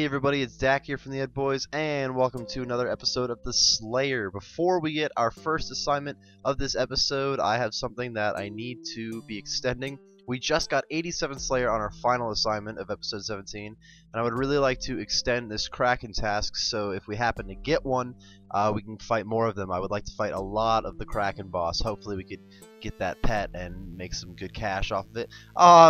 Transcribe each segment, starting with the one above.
Hey everybody, it's Dak here from the Ed Boys, and welcome to another episode of The Slayer. Before we get our first assignment of this episode, I have something that I need to be extending. We just got 87 Slayer on our final assignment of episode 17, and I would really like to extend this Kraken task, so if we happen to get one, we can fight more of them. I would like to fight a lot of the Kraken boss. Hopefully we could get that pet and make some good cash off of it.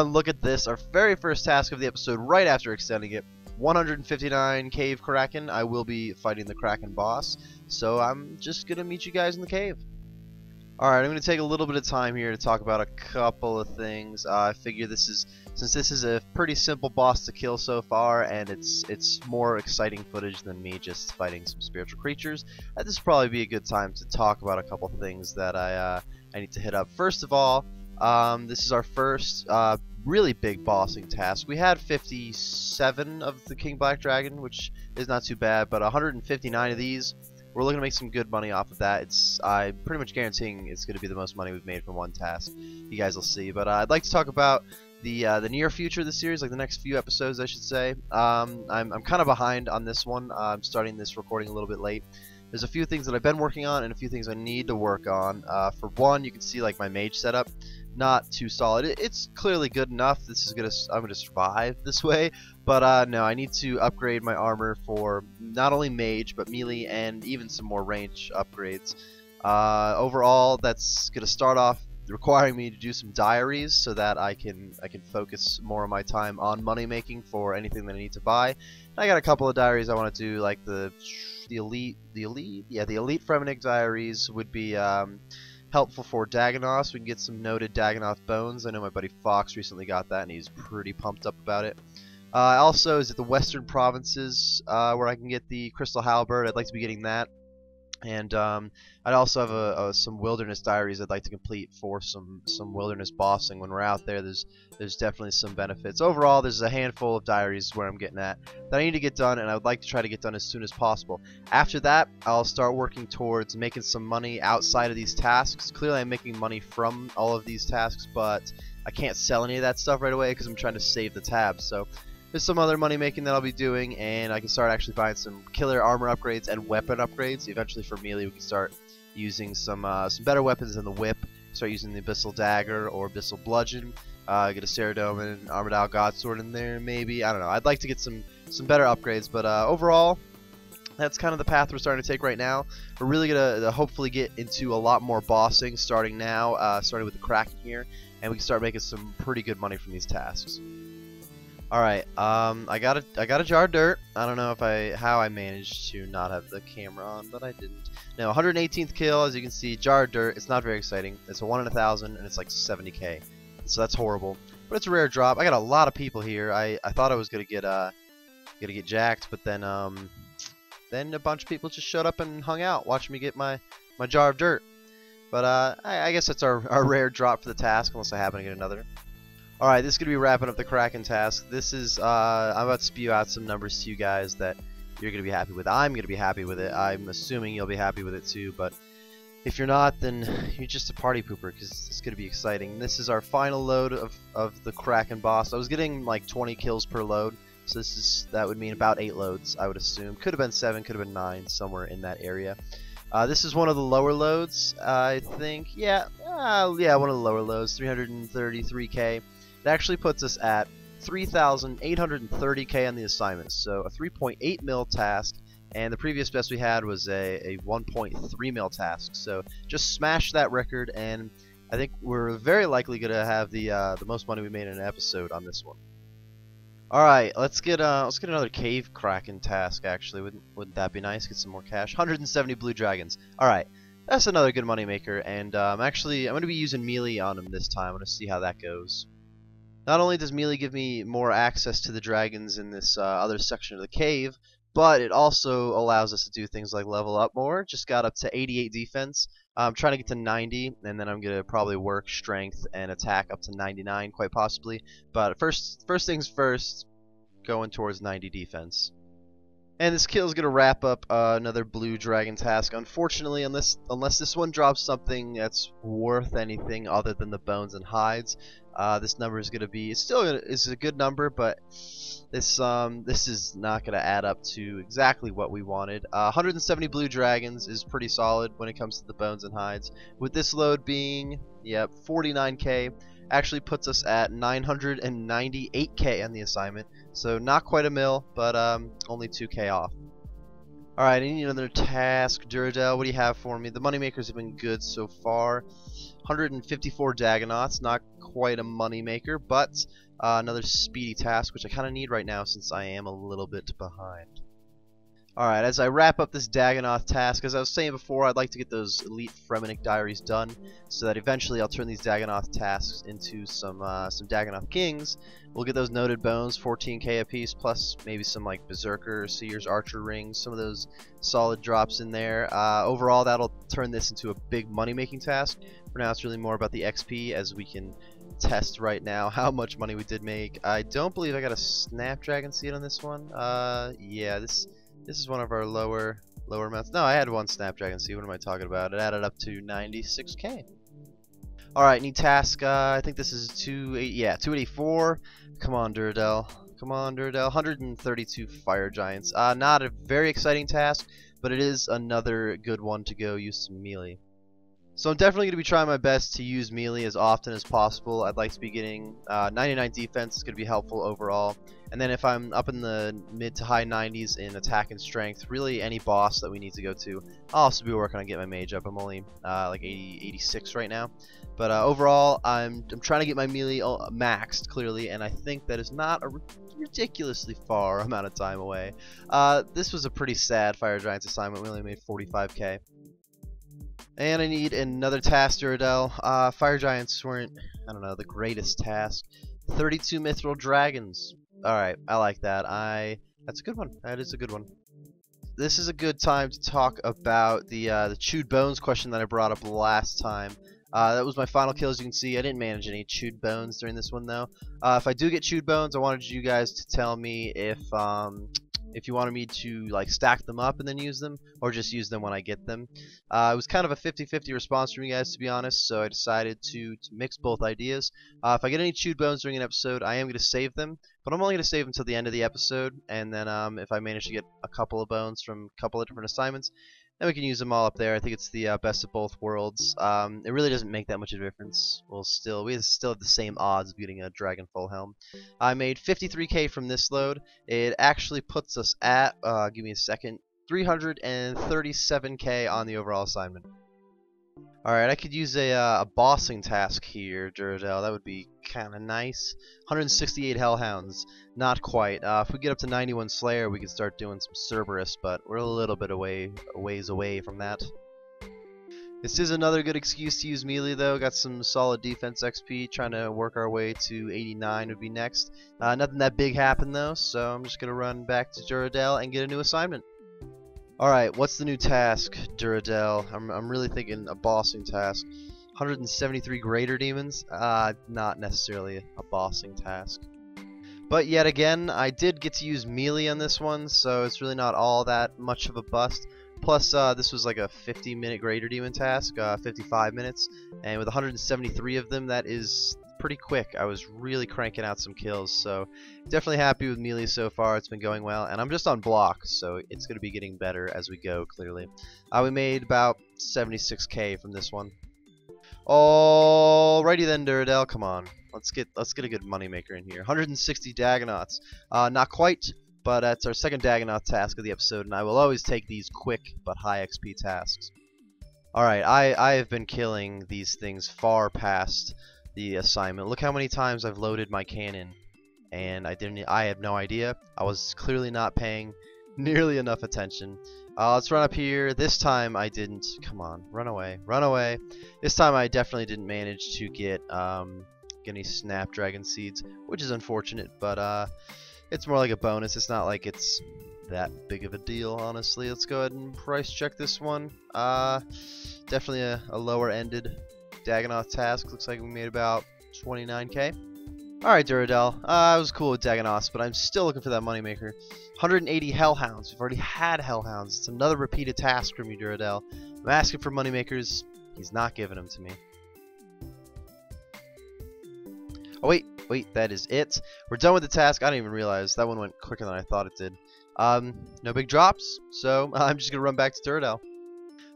Look at this, our very first task of the episode right after extending it. 159 cave Kraken. I will be fighting the Kraken boss, so I'm just gonna meet you guys in the cave. Alright, I'm gonna take a little bit of time here to talk about a couple of things. I figure since this is a pretty simple boss to kill so far, and it's more exciting footage than me just fighting some spiritual creatures, this would probably be a good time to talk about a couple of things that I need to hit up. First of all, this is our first really big bossing task. We had 57 of the King Black Dragon, which is not too bad, but 159 of these. We're looking to make some good money off of that. I'm pretty much guaranteeing it's going to be the most money we've made from one task. You guys will see. But I'd like to talk about the near future of the series, like the next few episodes, I should say. I'm kind of behind on this one. I'm starting this recording a little bit late. There's a few things that I've been working on and a few things I need to work on. For one, you can see like my mage setup. Not too solid. It's clearly good enough. I'm gonna survive this way, but no, I need to upgrade my armor for not only mage but melee and even some more range upgrades. Overall, that's gonna start off requiring me to do some diaries so that I can focus more of my time on money making for anything that I need to buy. I got a couple of diaries I want to do, like the elite Fremennik diaries would be helpful for Dagonoth. We can get some noted Dagonoth bones. I know my buddy Fox recently got that and he's pretty pumped up about it. Also, is it the Western Provinces where I can get the Crystal Halberd? I'd like to be getting that. And I'd also have some wilderness diaries I'd like to complete for some wilderness bossing when we're out there. There's definitely some benefits. Overall, there's a handful of diaries where I'm getting at that I need to get done, and I would like to try to get done as soon as possible. After that, I'll start working towards making some money outside of these tasks. Clearly, I'm making money from all of these tasks, but I can't sell any of that stuff right away because I'm trying to save the tabs. So there's some other money making that I'll be doing, and I can start actually buying some killer armor upgrades and weapon upgrades. Eventually for melee we can start using some better weapons than the whip. Start using the Abyssal Dagger or Abyssal Bludgeon. Get a Ceridome and Armored Owl Godsword in there maybe. I don't know. I'd like to get some better upgrades, but overall that's kind of the path we're starting to take right now. We're really going to hopefully get into a lot more bossing starting now, starting with the Kraken here, and we can start making some pretty good money from these tasks. Alright, I got a jar of dirt. I don't know how I managed to not have the camera on, but I didn't. No, 118th kill, as you can see, jar of dirt. It's not very exciting. It's a 1 in 1,000, and it's like 70k. So that's horrible. But it's a rare drop. I got a lot of people here. I thought I was gonna get jacked, but then a bunch of people just showed up and hung out, watching me get my jar of dirt. But I guess that's our rare drop for the task, unless I happen to get another. Alright, this is going to be wrapping up the Kraken task. This is, I'm about to spew out some numbers to you guys that you're going to be happy with. I'm going to be happy with it. I'm assuming you'll be happy with it too, but if you're not, then you're just a party pooper, because it's going to be exciting. This is our final load of the Kraken boss. I was getting like 20 kills per load, so that would mean about 8 loads, I would assume. Could have been 7, could have been 9, somewhere in that area. This is one of the lower loads, I think. Yeah, one of the lower loads, 333k. It actually puts us at 3,830k on the assignment, so a 3.8 mil task, and the previous best we had was a 1.3 mil task. So just smash that record, and I think we're very likely going to have the most money we made in an episode on this one. All right, let's get another cave Kraken task. Actually, wouldn't that be nice? Get some more cash. 170 blue dragons. All right, that's another good money maker, and I'm going to be using melee on him this time. I'm going to see how that goes. Not only does melee give me more access to the dragons in this other section of the cave, but it also allows us to do things like level up more. Just got up to 88 defense. I'm trying to get to 90, and then I'm going to probably work strength and attack up to 99, quite possibly. But first things first, going towards 90 defense. And this kill is going to wrap up another blue dragon task. Unfortunately, unless this one drops something that's worth anything other than the bones and hides, This number is gonna be, it's a good number, but this is not gonna add up to exactly what we wanted. 170 blue dragons is pretty solid when it comes to the bones and hides. With this load being, yep, 49k, actually puts us at 998k on the assignment. So not quite a mil, but only 2k off. Alright, I need another task. Duradel, what do you have for me? The moneymakers have been good so far. 154 Dagonauts, not quite a moneymaker, but another speedy task, which I kind of need right now since I am a little bit behind. Alright, as I wrap up this Dagonaut task, as I was saying before, I'd like to get those elite Fremenic diaries done, so that eventually I'll turn these Dagonaut tasks into some Dagonaut kings. We'll get those noted bones, 14k apiece, plus maybe some like Berserker, Seer's Archer rings, some of those solid drops in there. Overall, that'll turn this into a big money-making task. For now, it's really more about the XP, as we can test right now how much money we did make. I don't believe I got a Snapdragon seed on this one. Yeah, this is one of our lower amounts. No, I had one Snapdragon seed. What am I talking about? It added up to 96k. Alright, need task. I think this is 284. Come on, Duradel. Come on, Duradel. 132 fire giants. Not a very exciting task, but it is another good one to go use some melee. So I'm definitely going to be trying my best to use melee as often as possible. I'd like to be getting 99 defense. It's going to be helpful overall. And then if I'm up in the mid to high 90s in attack and strength, really any boss that we need to go to, I'll also be working on getting my mage up. I'm only like 86 right now. But overall, I'm trying to get my melee maxed, clearly, and I think that is not a ridiculously far amount of time away. This was a pretty sad Fire Giants assignment. We only made 45k. And I need another task, Duradel. Fire Giants weren't, I don't know, the greatest task. 32 Mithril Dragons. Alright, I like that. That's a good one. That is a good one. This is a good time to talk about the chewed bones question that I brought up last time. That was my final kill. As you can see, I didn't manage any chewed bones during this one, though. If I do get chewed bones, I wanted you guys to tell me if you wanted me to like stack them up and then use them, or just use them when I get them. It was kind of a 50-50 response from you guys, to be honest, so I decided to mix both ideas. If I get any chewed bones during an episode, I am going to save them, but I'm only going to save them until the end of the episode, and then if I manage to get a couple of bones from a couple of different assignments, then we can use them all up there. I think it's the best of both worlds. It really doesn't make that much of a difference. We still have the same odds of getting a Dragon Full Helm. I made 53k from this load. It actually puts us at, give me a second, 337k on the overall assignment. Alright, I could use a bossing task here, Duradel. That would be kind of nice. 168 Hellhounds. Not quite. If we get up to 91 Slayer, we can start doing some Cerberus, but we're a little bit ways away from that. This is another good excuse to use melee, though. Got some solid defense XP. Trying to work our way to 89 would be next. Nothing that big happened, though, so I'm just going to run back to Duradel and get a new assignment. Alright, what's the new task, Duradel? I'm really thinking a bossing task. 173 Greater Demons? Not necessarily a bossing task. But yet again, I did get to use melee on this one, so it's really not all that much of a bust. Plus, this was like a 50-minute Greater Demon task, 55 minutes, and with 173 of them, that is pretty quick. I was really cranking out some kills, so definitely happy with melee so far. It's been going well, and I'm just on block, so it's going to be getting better as we go, clearly. We made about 76k from this one. Alrighty then, Duradel, come on. Let's get a good moneymaker in here. 160 Dagonauts. Not quite, but that's our second Dagonaut task of the episode, and I will always take these quick but high XP tasks. Alright, I have been killing these things far past the assignment. Look how many times I've loaded my cannon, and I had no idea. I was clearly not paying nearly enough attention. Let's run up here. This time I didn't. Come on, run away, run away. This time I definitely didn't manage to get any Snapdragon seeds, which is unfortunate, but it's more like a bonus. It's not like it's that big of a deal, honestly. Let's go ahead and price check this one. Definitely a lower ended Dagonaut task. Looks like we made about 29k. Alright, Duradel. I was cool with Dagonauts, but I'm still looking for that moneymaker. 180 Hellhounds. We've already had Hellhounds. It's another repeated task from you, Duradel. I'm asking for moneymakers. He's not giving them to me. Oh wait, that is it. We're done with the task. I didn't even realize that one went quicker than I thought it did. No big drops, so I'm just gonna run back to Duradel.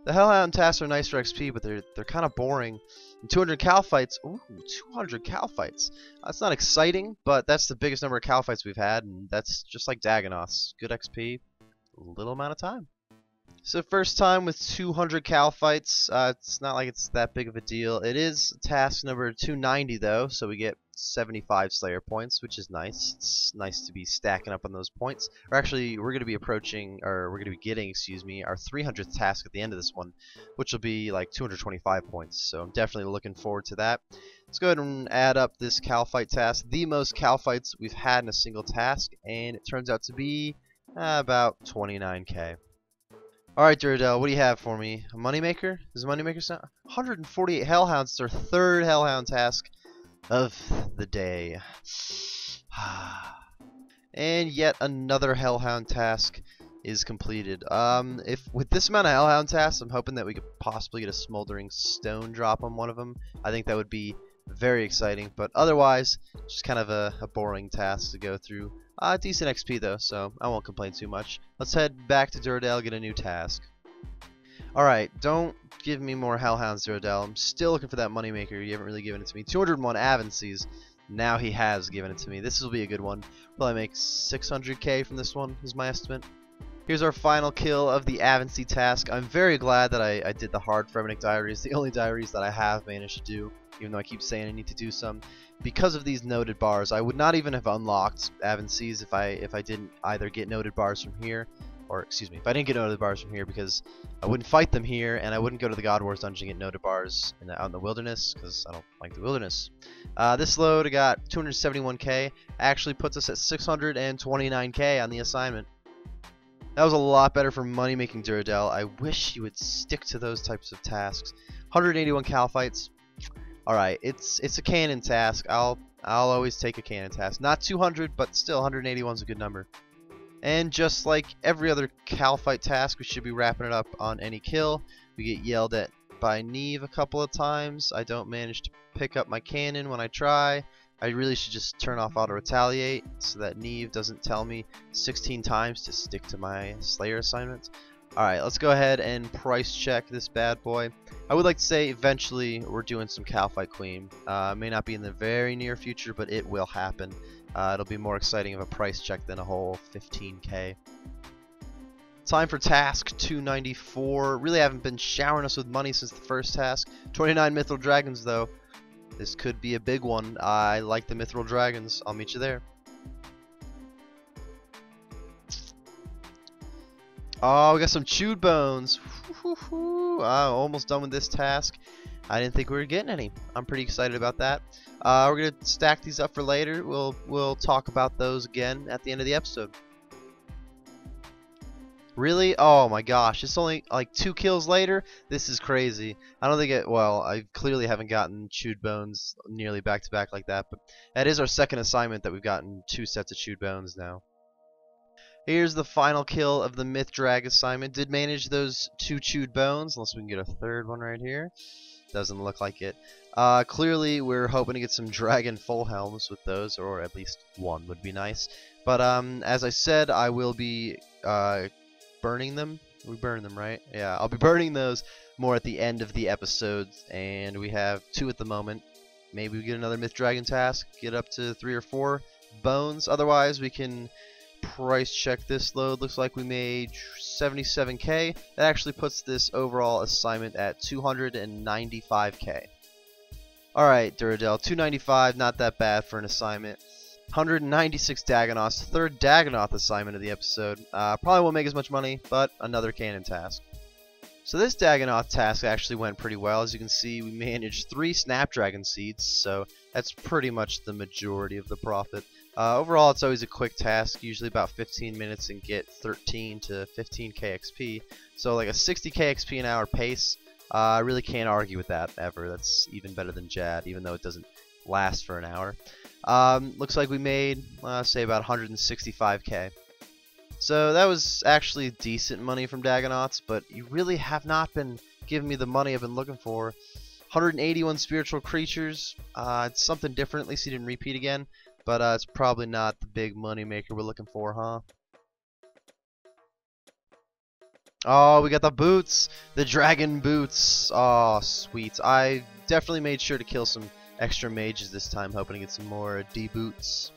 The Hellhound tasks are nice for XP, but they're kind of boring. And 200 cal fights. Ooh, 200 cal fights. That's not exciting, but that's the biggest number of cal fights we've had, and that's just like Dagonoths. Good XP, little amount of time. So first time with 200 cal fights. It's not like it's that big of a deal. It is task number 290 though, so we get 75 Slayer points, which is nice. It's nice to be stacking up on those points. Or actually, we're going to be approaching, or we're going to be getting, excuse me, our 300th task at the end of this one, which will be like 225 points. So I'm definitely looking forward to that. Let's go ahead and add up this cal fight task. The most cal fights we've had in a single task, and it turns out to be about 29k. Alright, Duradel, what do you have for me? A moneymaker? Is a moneymaker sound? 148 Hellhounds. It's our third Hellhound task of the day. And yet another Hellhound task is completed. If with this amount of Hellhound tasks, I'm hoping that we could possibly get a Smoldering Stone drop on one of them. I think that would be very exciting, but otherwise, just kind of a boring task to go through. Decent XP though, so I won't complain too much. Let's head back to Duradel, get a new task. Alright, don't give me more Hellhounds, Duradel. I'm still looking for that moneymaker. You haven't really given it to me. 201 Avances. Now he has given it to me. This will be a good one. Probably make 600k from this one, is my estimate. Here's our final kill of the Avancy task. I'm very glad that I did the hard Fremennik diaries. The only diaries that I have managed to do, even though I keep saying I need to do some. Because of these noted bars, I would not even have unlocked Avancies if I didn't either get noted bars from here, or excuse me, if I didn't get noted bars from here, because I wouldn't fight them here, and I wouldn't go to the God Wars dungeon and get noted bars out in the wilderness, because I don't like the wilderness. This load I got 271k, actually puts us at 629k on the assignment. That was a lot better for money making Duradel. I wish you would stick to those types of tasks. 181 cal fights. Alright, it's a cannon task. I'll always take a cannon task. Not 200, but still 181 is a good number. And just like every other cal fight task, we should be wrapping it up on any kill. We get yelled at by Neve a couple of times. I don't manage to pick up my cannon when I try. I really should just turn off auto retaliate so that Neve doesn't tell me 16 times to stick to my Slayer assignments. Alright, let's go ahead and price check this bad boy. I would like to say eventually we're doing some Cal Fight Queen. May not be in the very near future, but it will happen. It'll be more exciting of a price check than a whole 15k. Time for task 294. Really haven't been showering us with money since the first task. 29 Mithril Dragons though. This could be a big one. I like the Mithril Dragons. I'll meet you there. Oh, we got some chewed bones. Almost done with this task. I didn't think we were getting any. I'm pretty excited about that. We're gonna stack these up for later. We'll talk about those again at the end of the episode. Really? Oh my gosh! It's only like 2 kills later. This is crazy. I don't think well, I clearly haven't gotten chewed bones nearly back to back like that. But that is our second assignment that we've gotten 2 sets of chewed bones now. Here's the final kill of the Myth Drag assignment. Did manage those 2 chewed bones, unless we can get a third one right here. Doesn't look like it. Clearly, we're hoping to get some Dragon Full Helms with those, or at least one would be nice. But as I said, I will be burning them. We burn them, right? Yeah, I'll be burning those more at the end of the episodes, and we have 2 at the moment. Maybe we get another Myth Dragon task, get up to 3 or 4 bones. Otherwise, we can price check this load. Looks like we made 77k. That actually puts this overall assignment at 295k. Alright, Duradel, 295, not that bad for an assignment. 196 Dagonoths, third Dagonoth assignment of the episode. Probably won't make as much money, but another cannon task. So this Dagonoth task actually went pretty well. As you can see, we managed 3 Snapdragon Seeds, so that's pretty much the majority of the profit. Overall, it's always a quick task, usually about 15 minutes, and get 13 to 15k XP. So like a 60k XP an hour pace, I really can't argue with that ever. That's even better than Jad, even though it doesn't last for an hour. Looks like we made, say, about 165k. So that was actually decent money from Dagonoths, but you really have not been giving me the money I've been looking for. 181 spiritual creatures. It's something different. At least he didn't repeat again. But it's probably not the big money maker we're looking for, huh? Oh, we got the boots! The dragon boots! Oh, sweet. I definitely made sure to kill some extra mages this time, hoping to get some more D-boots.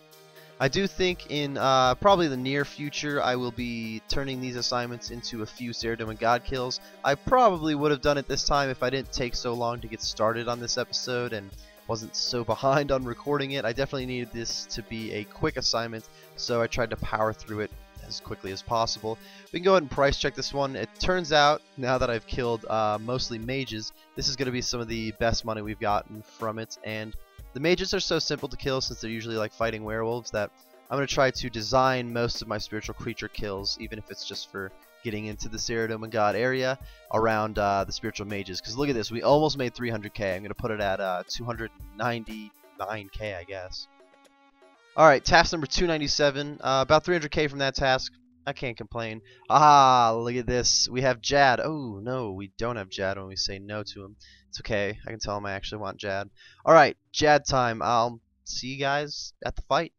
I do think in probably the near future I will be turning these assignments into a few Saradomin God kills. I probably would have done it this time if I didn't take so long to get started on this episode and wasn't so behind on recording it. I definitely needed this to be a quick assignment, so I tried to power through it as quickly as possible. We can go ahead and price check this one. It turns out, now that I've killed mostly mages, this is going to be some of the best money we've gotten from it, and the mages are so simple to kill since they're usually like fighting werewolves that I'm going to try to design most of my spiritual creature kills, even if it's just for getting into the Saradomin God area, around the spiritual mages. Because look at this, we almost made 300k. I'm going to put it at 299k, I guess. Alright, task number 297. About 300k from that task. I can't complain. Ah, look at this. We have Jad. Oh, no, we don't have Jad when we say no to him. It's okay. I can tell him I actually want Jad. Alright, Jad time. I'll see you guys at the fight.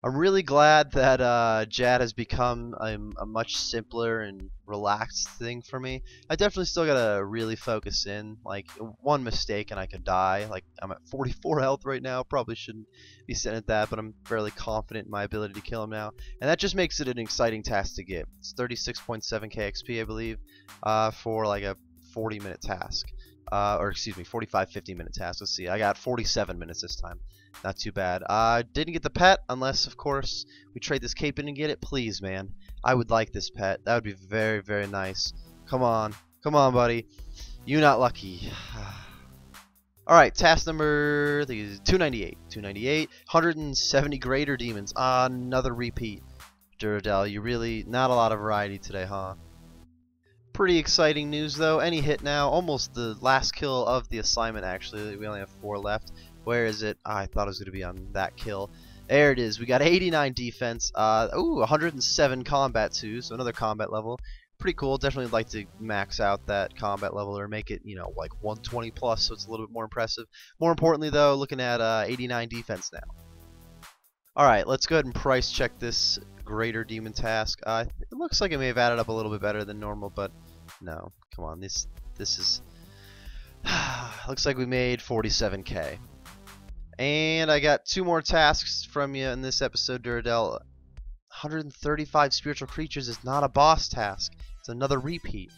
I'm really glad that Jad has become a much simpler and relaxed thing for me. I definitely still gotta really focus in. Like, one mistake and I could die. Like, I'm at 44 health right now. Probably shouldn't be sitting at that, but I'm fairly confident in my ability to kill him now. And that just makes it an exciting task to get. It's 36.7k XP, I believe, for like a 40-minute task. Or excuse me, 45-50 minute task. Let's see, I got 47 minutes this time. Not too bad. Didn't get the pet unless, of course, we trade this cape in and get it. Please, man. I would like this pet. That would be very, very nice. Come on. Come on, buddy. You not lucky. Alright, task number 298. 298. 170 greater demons. Another repeat. Duradel, you really... Not a lot of variety today, huh? Pretty exciting news, though. Any hit now. Almost the last kill of the assignment, actually. We only have 4 left. Where is it? I thought it was going to be on that kill. There it is. We got 89 defense. 107 combat too, so another combat level. Pretty cool. Definitely like to max out that combat level or make it, you know, like 120 plus, so it's a little bit more impressive. More importantly, though, looking at 89 defense now. Alright, let's go ahead and price check this greater demon task. It looks like it may have added up a little bit better than normal, but no. Come on, this is... looks like we made 47k. And I got 2 more tasks from you in this episode, Duradel. 135 spiritual creatures is not a boss task. It's another repeat.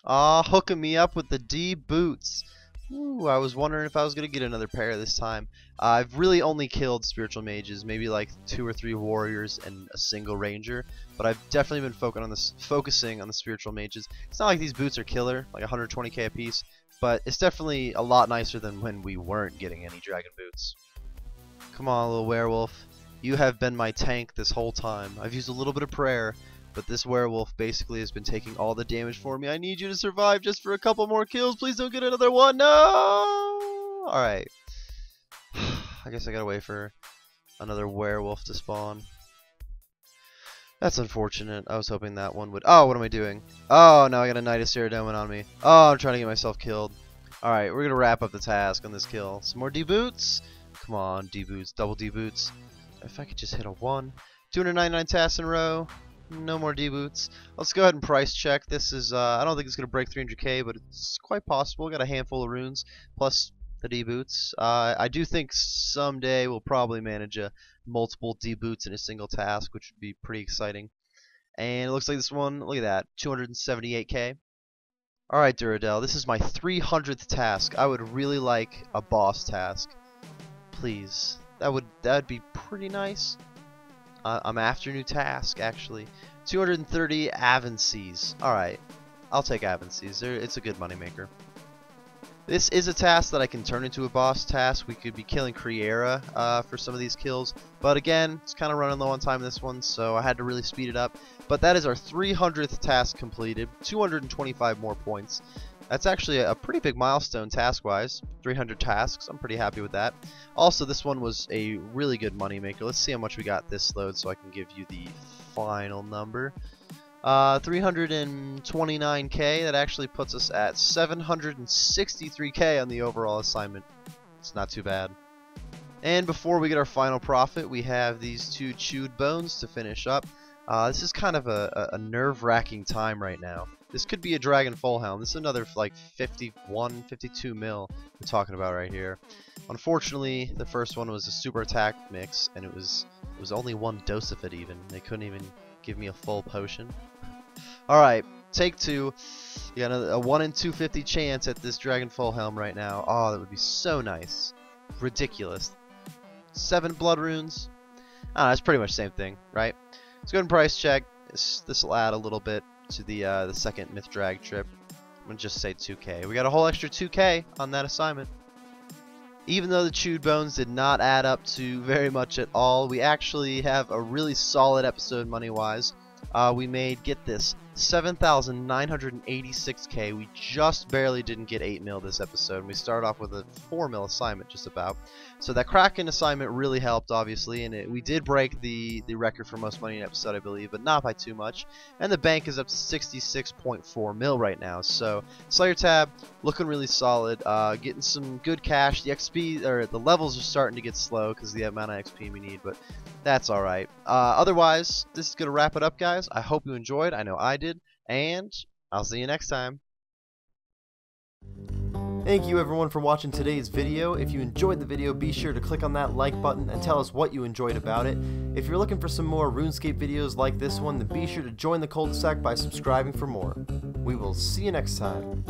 Aw, hooking me up with the D boots. Ooh, I was wondering if I was going to get another pair this time. I've really only killed spiritual mages, maybe like 2 or 3 warriors and a single ranger. But I've definitely been focusing on the spiritual mages. It's not like these boots are killer, like 120k a piece. But it's definitely a lot nicer than when we weren't getting any dragon boots. Come on, little werewolf. You have been my tank this whole time. I've used a little bit of prayer, but this werewolf basically has been taking all the damage for me. I need you to survive just for a couple more kills. Please don't get another one. No! Alright. I guess I gotta wait for another werewolf to spawn. That's unfortunate. I was hoping that one would... Oh, what am I doing? Oh, now I got a Knight of Saradomin on me. Oh, I'm trying to get myself killed. Alright, we're going to wrap up the task on this kill. Some more D-boots? Come on, D-boots. Double D-boots. If I could just hit a 1. 299 tasks in a row. No more D-boots. Let's go ahead and price check. This is... I don't think it's going to break 300k, but it's quite possible. Got a handful of runes, plus the D-boots. I do think someday we'll probably manage multiple D-boots in a single task, which would be pretty exciting. And it looks like this one, look at that, 278k. Alright, Duradel, this is my 300th task. I would really like a boss task. Please. That'd be pretty nice. I'm after new task, actually. 230 Avances. Alright, I'll take Avances. It's a good moneymaker. This is a task that I can turn into a boss task. We could be killing Kriera for some of these kills. But again, it's kind of running low on time this one, so I had to really speed it up. But that is our 300th task completed. 225 more points. That's actually a pretty big milestone task-wise. 300 tasks. I'm pretty happy with that. Also, this one was a really good moneymaker. Let's see how much we got this load so I can give you the final number. 329k. That actually puts us at 763k on the overall assignment. It's not too bad. And before we get our final profit, we have these 2 chewed bones to finish up. This is kind of a nerve-wracking time right now. This could be a Dragon Fullhound. This is another like 51, 52 mil we're talking about right here. Unfortunately, the first one was a super attack mix, and it was only 1 dose of it even. They couldn't even give me a full potion. Alright, take 2. You got a 1 in 250 chance at this Dragon Fullhound right now. Oh, that would be so nice. Ridiculous. 7 blood runes. It's pretty much the same thing, right? Let's go ahead and price check. This will add a little bit to the second myth drag trip. I'm gonna just say 2k. We got a whole extra 2k on that assignment. Even though the chewed bones did not add up to very much at all, we actually have a really solid episode money-wise. We made, get this, 7,986k. We just barely didn't get 8 mil this episode. We started off with a 4 mil assignment just about. So that Kraken assignment really helped, obviously, and we did break the record for most money in an episode, I believe, but not by too much. And the bank is up to 66.4 mil right now. So Slayer tab looking really solid, getting some good cash. The XP or the levels are starting to get slow because of the amount of XP we need, but that's all right. Otherwise, this is gonna wrap it up, guys. I hope you enjoyed. I know I did, and I'll see you next time. Thank you everyone for watching today's video. If you enjoyed the video, be sure to click on that like button and tell us what you enjoyed about it. If you're looking for some more RuneScape videos like this one, then be sure to join the cul-de-sac by subscribing for more. We will see you next time.